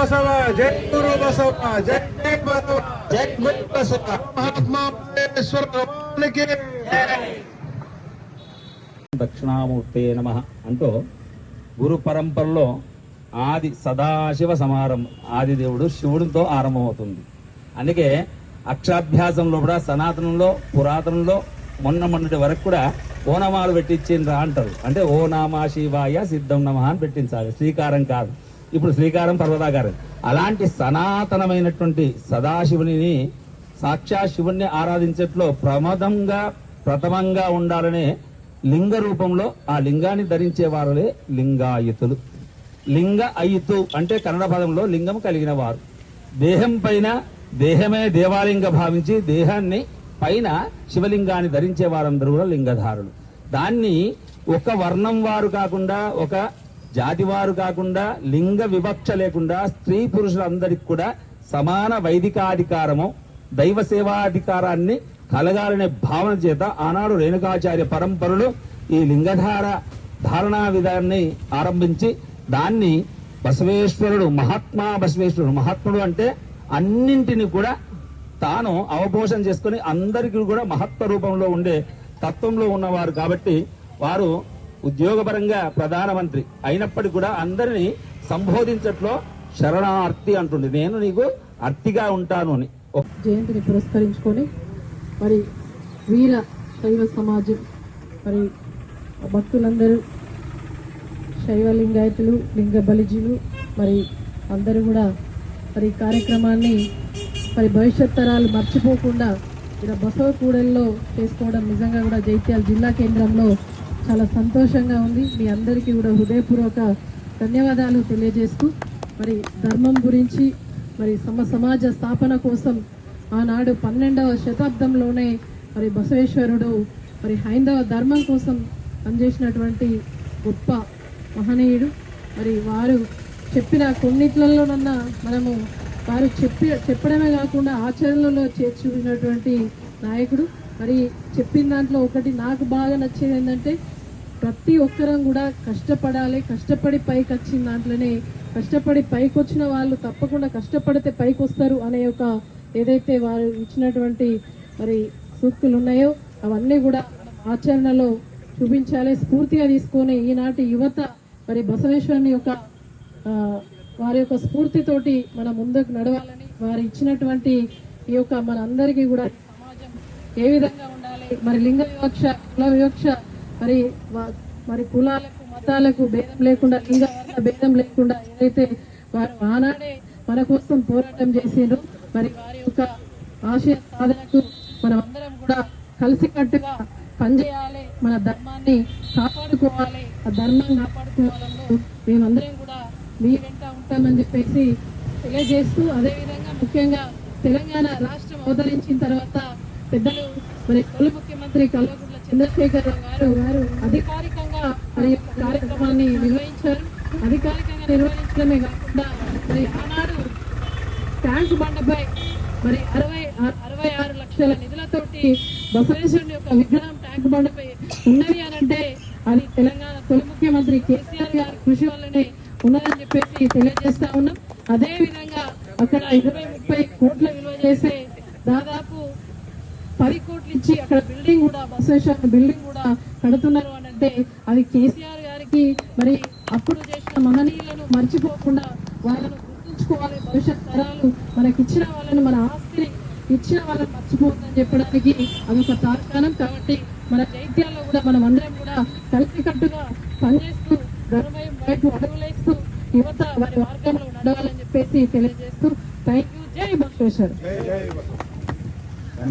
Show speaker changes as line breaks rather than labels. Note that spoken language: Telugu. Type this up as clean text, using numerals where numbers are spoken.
బసవ జై గురు బసవ జై జై బసవ జై గురు బసవ మహాత్మా మహేశ్వర భగవానికి
దక్షిణామూర్తే నమః అంటూ గురు పరంపరలో ఆది సదాశివ సమారంభం ఆది దేవుడు శివుడితో ఆరంభమవుతుంది. అందుకే అక్షరాభ్యాసంలో కూడా సనాతనంలో పురాతనంలో మొన్నటి వరకు కూడా ఓనమాలు పెట్టించిండ్రా అంటారు. అంటే ఓ నామా శివాయ సిద్ధం నమః అని పెట్టించాలి, శ్రీకారం కాదు. ఇప్పుడు శ్రీకారం పర్వతాకారం. అలాంటి సనాతనమైనటువంటి సదాశివుని సాక్షాత్ శివుణ్ణి ఆరాధించట్లో ప్రథమంగా ఉండాలనే లింగ రూపంలో ఆ లింగాన్ని ధరించే వారులే లింగాయుతులు. లింగ అయుతు అంటే కన్నడ పదంలో లింగం కలిగిన వారు. దేహం పైన దేహమే దేవాలింగ భావించి దేహాన్ని పైన శివలింగాన్ని ధరించే వారందరూ కూడా లింగధారులు. దాన్ని ఒక వర్ణం వారు కాకుండా ఒక జాతి వారు కాకుండా లింగ వివక్ష లేకుండా స్త్రీ పురుషులందరికీ కూడా సమాన వైదికాధికారము దైవ సేవాధికారాన్ని కలగాలనే భావన చేత ఆనాడు రేణుకాచార్య పరంపరలు ఈ ధారణా విధానాన్ని ఆరంభించి దాన్ని బసవేశ్వరుడు మహాత్ముడు అంటే అన్నింటినీ కూడా తాను అవబోషణ చేసుకుని అందరికీ కూడా మహత్వ రూపంలో ఉండే తత్వంలో ఉన్నవారు కాబట్టి వారు ఉద్యోగపరంగా ప్రధానమంత్రి అయినప్పటికీ కూడా అందరినీ సంబోధించట్లో శరణార్థి అంటుంది. నేను నీకు అర్థిగా ఉంటాను అని.
జయంతిని పురస్కరించుకొని మరి వీర శైవ సమాజం మరి భక్తులందరూ శైవ లింగాయతులు లింగ బలిజీలు మరి అందరూ కూడా మరి కార్యక్రమాన్ని మరి భవిష్యత్ తరాలు మర్చిపోకుండా ఇక్కడ బసవకూడల్లో చేసుకోవడం నిజంగా కూడా జైత్యాల జిల్లా కేంద్రంలో చాలా సంతోషంగా ఉంది. మీ అందరికీ కూడా హృదయపూర్వక ధన్యవాదాలు తెలియజేస్తూ మరి ధర్మం గురించి మరి సమాజ స్థాపన కోసం ఆనాడు 12వ శతాబ్దంలోనే మరి బసవేశ్వరుడు మరి హైందవ ధర్మం కోసం పనిచేసినటువంటి గొప్ప మహనీయుడు. మరి వారు చెప్పిన కొన్నిట్లలోనన్నా మనము వారు చెప్పడమే కాకుండా ఆచరణలో చేర్చుకున్నటువంటి నాయకుడు. మరి చెప్పిన దాంట్లో ఒకటి నాకు బాగా నచ్చేది ఏంటంటే ప్రతి ఒక్కరం కూడా కష్టపడాలి, కష్టపడి పైకి వచ్చిన దాంట్లోనే కష్టపడి పైకి వచ్చిన వాళ్ళు తప్పకుండా కష్టపడితే పైకి వస్తారు అనే ఒక ఏదైతే వారు ఇచ్చినటువంటి మరి సూక్తులు ఉన్నాయో అవన్నీ కూడా ఆచరణలో చూపించాలి. స్ఫూర్తిగా తీసుకొని ఈనాటి యువత మరి బసవేశ్వరుని యొక్క వారి యొక్క స్ఫూర్తితోటి మనం ముందుకు నడవాలని వారు ఇచ్చినటువంటి ఈ యొక్క మన అందరికీ కూడా సమాజం ఏ విధంగా ఉండాలి, మరి లింగ వివక్ష కుల వివక్ష మరి కులాలకు మతాలకు భేదం లేకుండా లింగ వర్ణ భేదం లేకుండా ఏదైతే వారు ఆనాడే మన కోసం పోరాటం చేసిండ్రో మరి వారి యొక్క ఆశయ సాధనకు మనం అందరం కూడా కలిసికట్టుగా పనిచేయాలి, మన ధర్మాన్ని కాపాడుకోవాలి. ఆ ధర్మం కాపాడుకోవాలంలో మేమందరం కూడా మీ వెంట ఉంటామని చెప్పేసి తెలియజేస్తూ అదేవిధంగా ముఖ్యంగా తెలంగాణ రాష్ట్రం అవతరించిన తర్వాత పెద్దలు మరి తొలి ముఖ్యమంత్రి కల్వకుంట్ల చంద్రశేఖర్ గారు అధికారికంగా మరి యొక్క కార్యక్రమాన్ని నిర్వహించారు. అధికారికంగా నిర్వహించడమే కాకుండా మరి ఆనాడు ట్యాంక్ బండపై మరి 66 లక్షల నిధులతోటి బసవేశ్వరుని యొక్క విగ్రహం ట్యాంక్ బండపై ఉన్నది అని అంటే అది తెలంగాణ తొలి ముఖ్యమంత్రి కేసీఆర్ గారి కృషి వల్లనే ఉన్నదని చెప్పేసి తెలియజేస్తా ఉన్నాం. అదే విధంగా అక్కడ 20-30 కోట్ల విలువ చేసే దాదాపు 10 కోట్లు ఇచ్చి అక్కడ బిల్డింగ్ కూడా బసవేశ్వర బిల్డింగ్ కూడా కడుతున్నారు అని అంటే అది కేసీఆర్ గారికి మరి అప్పుడు చేసిన మహనీయులను మర్చిపోకుండా వాళ్ళను గుర్తుంచుకోవాలి. భవిష్యత్ తరాలు మనకి ఇచ్చిన వాళ్ళని మన ఆస్తిని ఇచ్చిన వాళ్ళని మర్చిపోతుందని చెప్పడానికి అదొక తార్కాణం. కాబట్టి మన జైత్యాల్లో కూడా మనం అందరం కూడా కలిసికట్టుగా పనిచేస్తూ ధర్మయం వైపు అడుగులేస్తూ యువత వారి మార్గంలో నడవాలని చెప్పేసి తెలియజేస్తూ థ్యాంక్ యూ. జై బసవేశ్వర్.